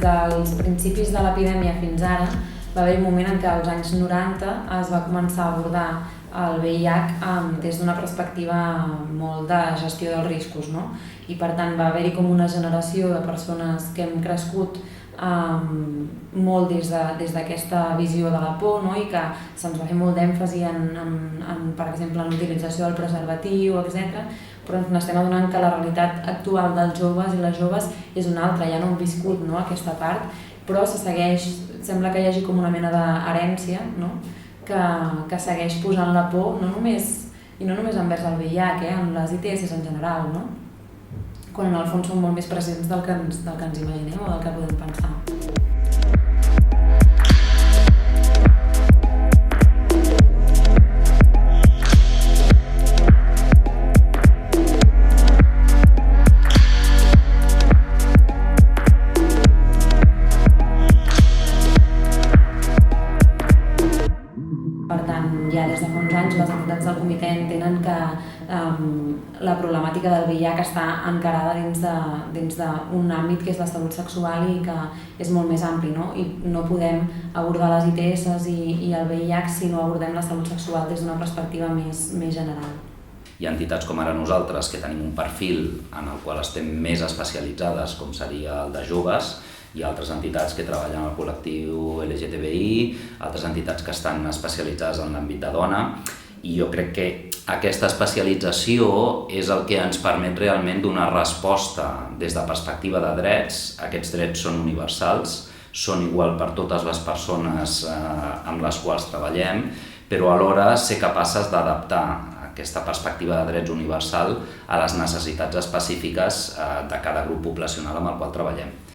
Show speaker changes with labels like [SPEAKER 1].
[SPEAKER 1] dels principis de l'epidèmia fins ara va haver un moment en què als anys 90 es va començar a abordar el VIH des d'una perspectiva molt de gestió dels riscos, no? I per tant va haver-hi com una generació de persones que hem crescut molt des d'aquesta visió de la por, no? I que se'ns va fer molt d'èmfasi per exemple, en l'utilització del preservatiu, etc. Però ens estem adonant que la realitat actual dels joves i les joves és una altra, ja no hem viscut, no, aquesta part, però sembla que hi hagi com una mena d'herència, no? Que segueix posant la por, no només envers el VIH, en les ITS en general, no? Quan en el fons són molt més presents del que ens imaginem o del que podem pensar. Per tant, ja des de fa uns anys les entitats del comitè entenen que la problemàtica del VIH està encarada dins d'un àmbit que és la salut sexual i que és molt més ampli, no? I no podem abordar les ITS i el VIH si no abordem la salut sexual des d'una perspectiva més general.
[SPEAKER 2] Hi ha entitats com ara nosaltres que tenim un perfil en el qual estem més especialitzades, com seria el de joves, hi ha altres entitats que treballen al col·lectiu LGTBI, altres entitats que estan especialitzades en l'àmbit de dona, i jo crec que aquesta especialització és el que ens permet realment donar resposta des de perspectiva de drets. Aquests drets són universals, són igual per totes les persones amb les quals treballem, però alhora ser capaces d'adaptar aquesta perspectiva de drets universal a les necessitats específiques de cada grup poblacional amb el qual treballem.